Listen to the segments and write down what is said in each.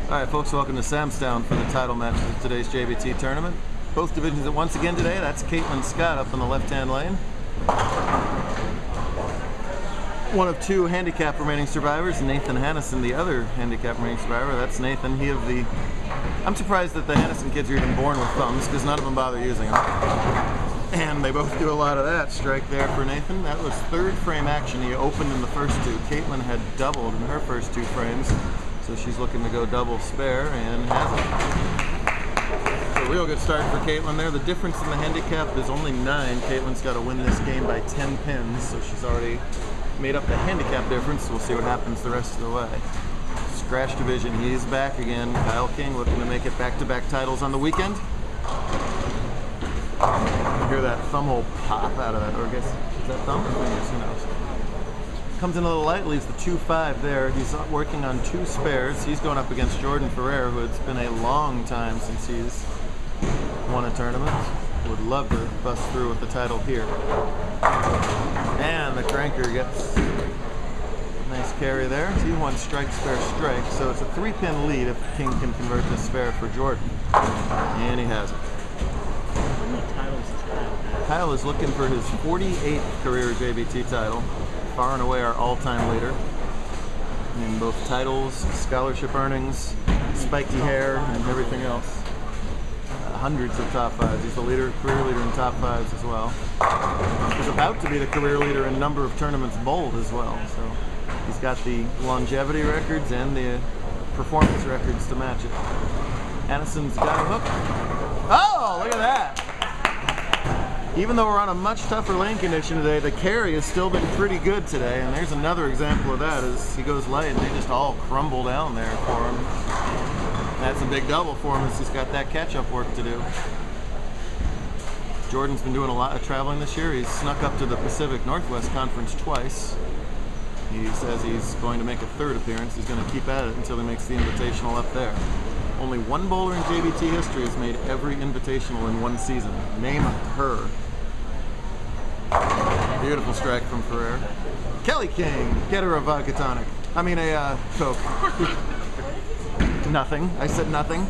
Alright folks, welcome to Samstown for the title match of today's JBT tournament. Both divisions at once again today. That's Katelyn Scott up in the left-hand lane. One of two handicap remaining survivors, Nathan Hanuscin, the other handicap remaining survivor. That's Nathan. He of the... I'm surprised that the Hanuscin kids are even born with thumbs, because none of them bother using them. And they both do a lot of that. Strike there for Nathan. That was third frame action. He opened in the first two. Katelyn had doubled in her first two frames. So she's looking to go double spare and has it. So real good start for Katelyn there. The difference in the handicap is only 9. Katelyn's got to win this game by 10 pins, so she's already made up the handicap difference. We'll see what happens the rest of the way. Scratch division, he's back again. Kyle King looking to make it back-to-back titles on the weekend. You hear that thumb hole pop out of that, or I guess, is that thumb or fingers? Who knows? Comes in a little light, leaves the 2-5 there. He's working on 2 spares. He's going up against Ferrer, who it's been a long time since he's won a tournament. Would love to bust through with the title here. And the cranker gets a nice carry there. 2-1 strike, spare, strike. So it's a 3-pin lead if King can convert this spare for Jordan. And he has it. How many titles does Kyle have? Kyle is looking for his 48th career JBT title. Far and away our all-time leader in both titles, scholarship earnings, spiky hair, and everything else. Hundreds of top 5s. He's the leader, career leader in top 5s as well. He's about to be the career leader in number of tournaments bowled as well. So he's got the longevity records and the performance records to match it. Hanuscin's got a hook. Oh, look at that! Even though we're on a much tougher lane condition today, the carry has still been pretty good today, and there's another example of that as he goes light and they just all crumble down there for him. That's a big double for him as he's got that catch-up work to do. Jordan's been doing a lot of traveling this year. He's snuck up to the Pacific Northwest Conference twice. He says he's going to make a 3rd appearance. He's going to keep at it until he makes the Invitational up there. Only one bowler in JBT history has made every Invitational in one season. Name her. Beautiful strike from Ferrer. Kelly King, get her a vodka tonic. I mean a Coke. Nothing. I said nothing.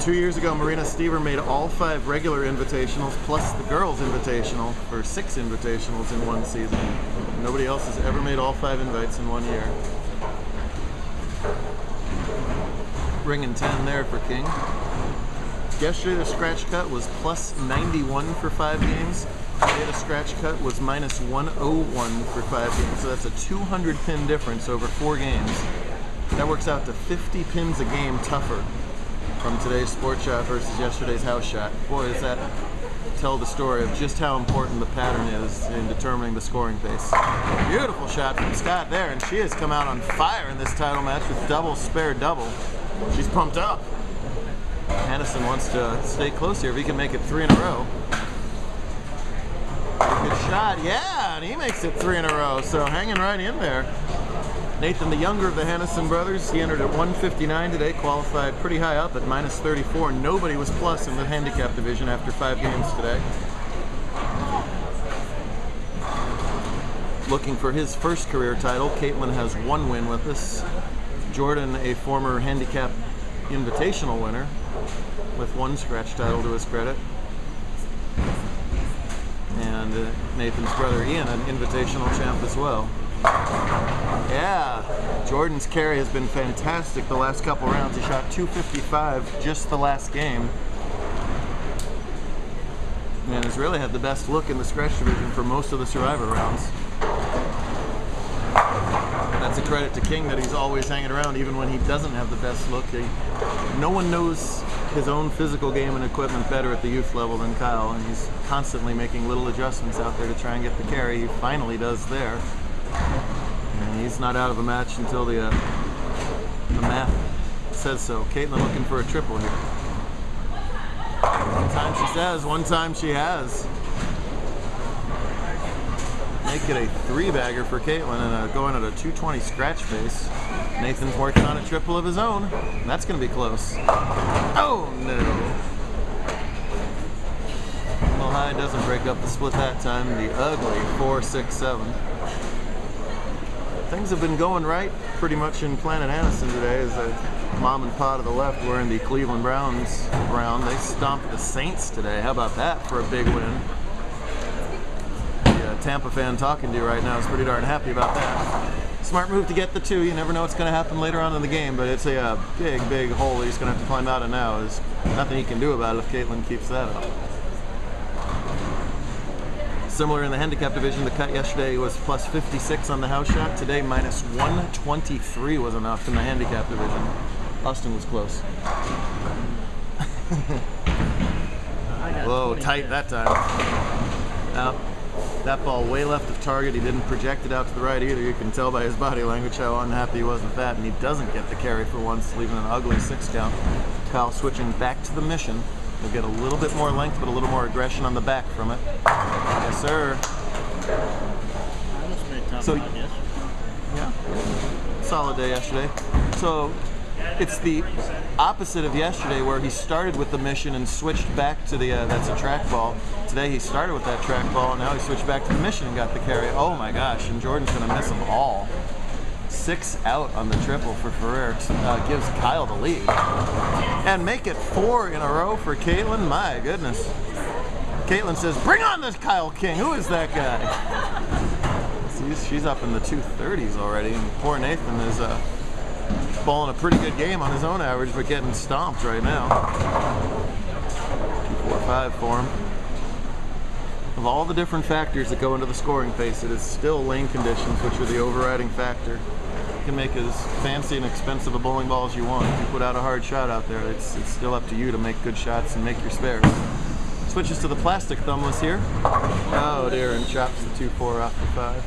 2 years ago, Marina Stever made all 5 regular Invitationals plus the girls' Invitational for 6 Invitationals in one season. Nobody else has ever made all 5 invites in 1 year. Ringing 10 there for King. Yesterday the scratch cut was plus 91 for 5 games. Today the scratch cut was minus 101 for 5 games. So that's a 200 pin difference over 4 games. That works out to 50 pins a game tougher from today's sport shot versus yesterday's house shot. Boy, does that tell the story of just how important the pattern is in determining the scoring pace. Beautiful shot from Scott there, and she has come out on fire in this title match with double, spare, double. She's pumped up. Hanuscin wants to stay close here if he can make it 3 in a row. Good shot, yeah, and he makes it 3 in a row, so hanging right in there. Nathan, the younger of the Hanuscin brothers, he entered at 159 today, qualified pretty high up at minus 34. Nobody was plus in the handicap division after 5 games today. Looking for his first career title. Katelyn has 1 win with us. Jordan, a former handicap invitational winner, with 1 scratch title to his credit. And Nathan's brother Ian, an invitational champ as well. Yeah, Jordan's carry has been fantastic the last couple rounds. He shot 255 just the last game. And has really had the best look in the scratch division for most of the survivor rounds. That's a credit to King that he's always hanging around even when he doesn't have the best look. No one knows his own physical game and equipment better at the youth level than Kyle, and he's constantly making little adjustments out there to try and get the carry. He finally does there. And he's not out of a match until the math says so. Katelyn looking for a triple here. One time she says, one time she has. Make it a 3-bagger for Katelyn and going at a 220 scratch pace. Nathan's working on a triple of his own. And that's going to be close. Oh no! Well, high doesn't break up the split that time. The ugly 4-6-7. things have been going right pretty much in Planet Hanuscin today. As a mom and pa to the left wearing the Cleveland Browns brown. They stomped the Saints today. How about that for a big win? The Tampa fan talking to you right now is pretty darn happy about that. Smart move to get the 2. You never know what's going to happen later on in the game, but it's a big hole he's going to have to climb out of now. There's nothing he can do about it if Katelyn keeps that up. Similar in the handicap division, the cut yesterday was plus 56 on the house shot. Today, minus 123 was enough in the handicap division. Austin was close. Whoa, tight that time. Now, that ball way left of target. He didn't project it out to the right either. You can tell by his body language how unhappy he was with that. And he doesn't get the carry for once, leaving an ugly 6 count. Kyle switching back to the mission. We'll get a little bit more length, but a little more aggression on the back from it. Yes, sir. So, yeah, solid day yesterday. So, it's the opposite of yesterday where he started with the mission and switched back to the, that's a track ball. Today he started with that track ball and now he switched back to the mission and got the carry. Oh my gosh, and Jordan's going to miss them all. 6 out on the triple for Ferrer gives Kyle the lead. And make it 4 in a row for Katelyn. My goodness. Katelyn says, bring on this Kyle King. Who is that guy? She's up in the 230s already. And poor Nathan is balling a pretty good game on his own average, but getting stomped right now. 2-4-5 for him. Of all the different factors that go into the scoring pace, it is still lane conditions, which are the overriding factor. You can make as fancy and expensive a bowling ball as you want. If you put out a hard shot out there, it's still up to you to make good shots and make your spares. Switches to the plastic thumbless here. Oh dear, and chops the 2-4 off the 5.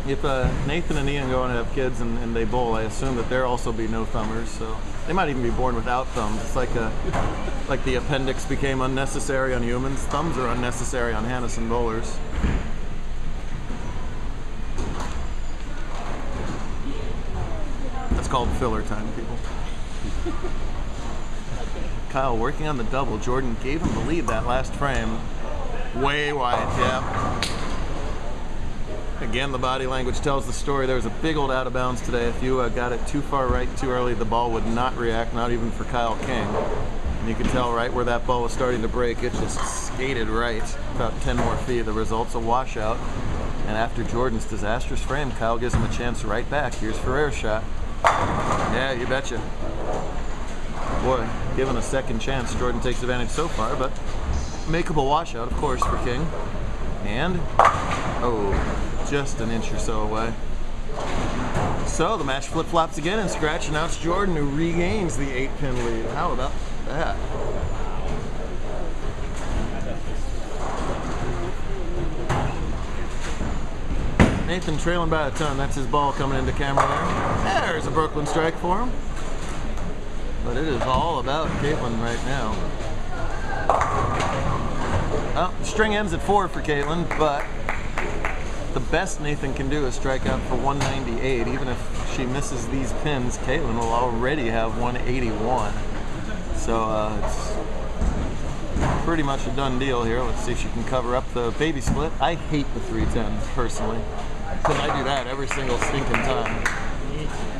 If Nathan and Ian go and have kids and they bowl, I assume that they'll also be no thumbers. So they might even be born without thumbs. It's like the appendix became unnecessary on humans. Thumbs are unnecessary on Hanuscin bowlers. That's called filler time, people. Kyle working on the double. Jordan gave him the lead that last frame. Way wide, yeah. Again, the body language tells the story. There was a big old out of bounds today. If you got it too far right too early, the ball would not react, not even for Kyle King. And you can tell right where that ball was starting to break, it just skated right about 10 more feet. The result's a washout. And after Jordan's disastrous frame, Kyle gives him a chance right back. Here's Ferrer's shot. Yeah, you betcha. Boy, given a second chance, Jordan takes advantage so far, but makeable washout, of course, for King. And, oh, just an inch or so away. So the match flip-flops again and scratch, and now it's Jordan who regains the 8-pin lead. How about that? Nathan trailing by a ton. That's his ball coming into camera there. There's a Brooklyn strike for him. But it is all about Katelyn right now. Well, the string ends at 4 for Katelyn, but the best Nathan can do is strike out for 198. Even if she misses these pins, Katelyn will already have 181. So it's pretty much a done deal here. Let's see if she can cover up the baby split. I hate the 310 personally, because I do that every single stinking time.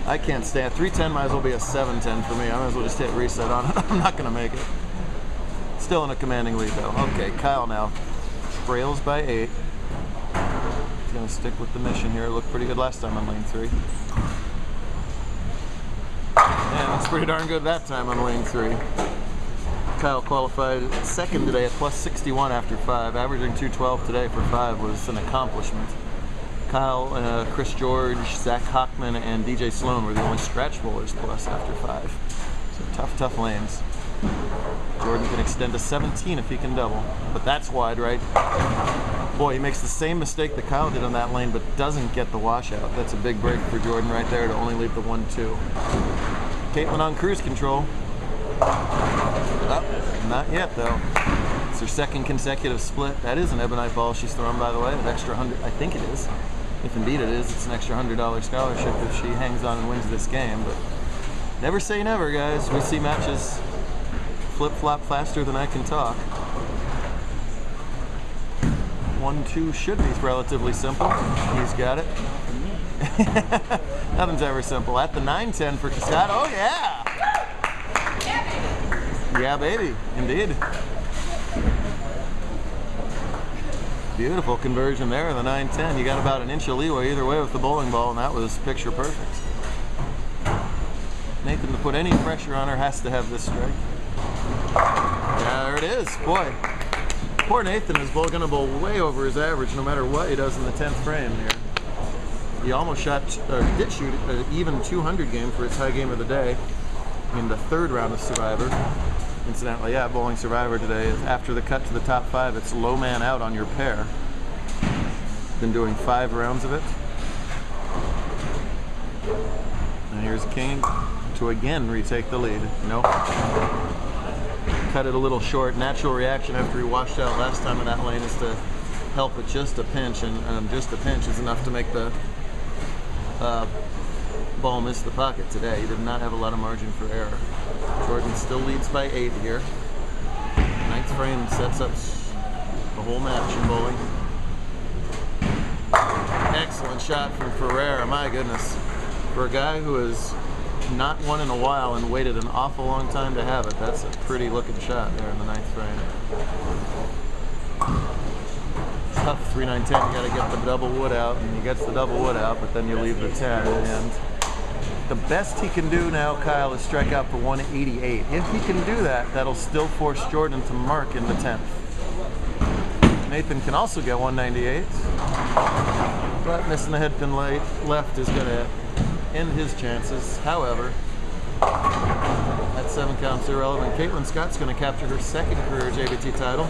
I can't stand 310. Might as well be a 710 for me. I might as well just hit reset on it. I'm not gonna make it. Still in a commanding lead though. Okay, Kyle now trails by 8. He's gonna stick with the mission here. Looked pretty good last time on lane 3. And that's pretty darn good that time on lane 3. Kyle qualified second today at plus 61 after 5. Averaging 212 today for 5 was an accomplishment. Kyle, Chris George, Zach Hockman, and DJ Sloan were the only scratch bowlers plus after 5. So tough lanes. Jordan can extend to 17 if he can double, but that's wide, right? Boy, he makes the same mistake that Kyle did on that lane, but doesn't get the washout. That's a big break for Jordan right there to only leave the 1-2. Katelyn on cruise control. Oh, not yet though. It's her second consecutive split. That is an ebonite ball she's thrown, by the way, an extra 100. I think it is. If indeed it is, it's an extra $100 scholarship if she hangs on and wins this game. But never say never, guys. We see matches flip-flop faster than I can talk. 1-2 should be relatively simple. He's got it. Nothing's ever simple. At the 9-10 for Scott. Oh yeah! Yeah, baby. Indeed. Beautiful conversion there, the 9-10. You got about an inch of leeway either way with the bowling ball, and that was picture perfect. Nathan, to put any pressure on her, has to have this strike. Yeah, there it is. Boy, poor Nathan is going to bowl way over his average no matter what he does in the 10th frame here. He almost shot, did shoot an even 200 game for his high game of the day in the 3rd round of Survivor. Incidentally, yeah, bowling Survivor today is after the cut to the top 5, it's low man out on your pair. Been doing 5 rounds of it. And here's King to again retake the lead. Nope. Cut it a little short. Natural reaction after he washed out last time in that lane is to help with just a pinch, and just a pinch is enough to make the ball miss the pocket today. He did not have a lot of margin for error. Jordan still leads by 8 here. 9th frame sets up the whole match in bowling. Excellent shot from Ferrer. My goodness. For a guy who has not won in a while and waited an awful long time to have it, that's a pretty looking shot there in the 9th frame. Tough 3-9-10. You got to get the double wood out, and he gets the double wood out, but then you leave the 10. And the best he can do now, Kyle, is strike out for 188. If he can do that, that'll still force Jordan to mark in the 10th. Nathan can also get 198, but missing the head pin left is going to end his chances. However, that 7 count's irrelevant. Katelyn Scott's going to capture her 2nd career JBT title,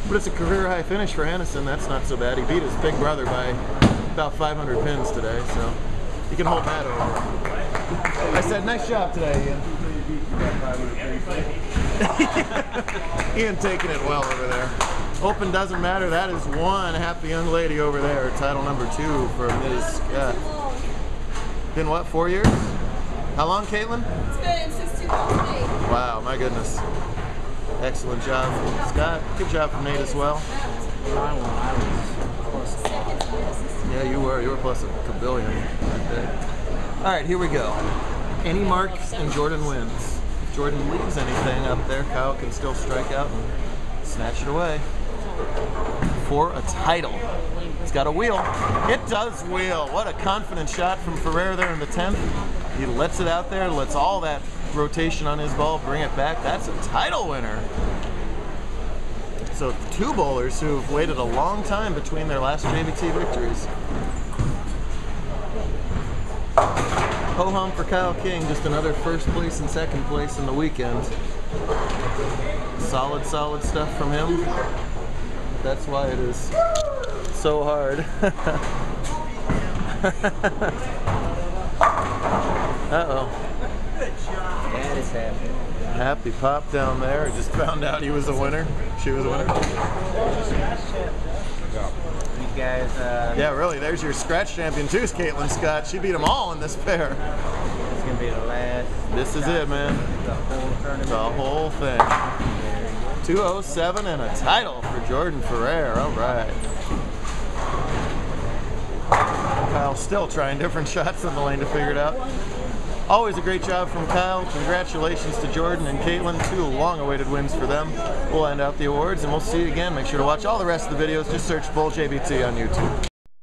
but it's a career high finish for Hanuscin. That's not so bad. He beat his big brother by about 500 pins today, so he can hold that over. I said, nice job today, Ian. Ian taking it well over there. Open doesn't matter. That is one happy young lady over there. Title number 2 for Ms. Scott. Been what, 4 years? How long, Katelyn? It's been since 2008. Wow, my goodness. Excellent job from Scott. Good job from Nate as well. Yeah, you were. You were plus a kabillion that day. All right, here we go. Any mark and Jordan wins. If Jordan leaves anything up there, Kyle can still strike out and snatch it away for a title. It's got a wheel. It does wheel. What a confident shot from Ferrer there in the 10th. He lets it out there, lets all that rotation on his ball bring it back. That's a title winner. So 2 bowlers who've waited a long time between their last JBT victories. Ho-hum for Kyle King, just another 1st place and 2nd place in the weekend. Solid, solid stuff from him. That's why it is so hard. Uh-oh. Dad is happy. Happy Pop down there. Just found out he was a winner. She was a winner. You guys, yeah, really. There's your scratch champion too, Katelyn Scott. She beat them all in this pair. it's going to be the last. This is it, man. The whole tournament. The whole thing. 207 and a title for Jordan Ferrer. All right. Kyle's still trying different shots in the lane to figure it out. Always a great job from Kyle. Congratulations to Jordan and Katelyn. 2 long-awaited wins for them. We'll end out the awards, and we'll see you again. Make sure to watch all the rest of the videos. Just search Bowl JBT on YouTube.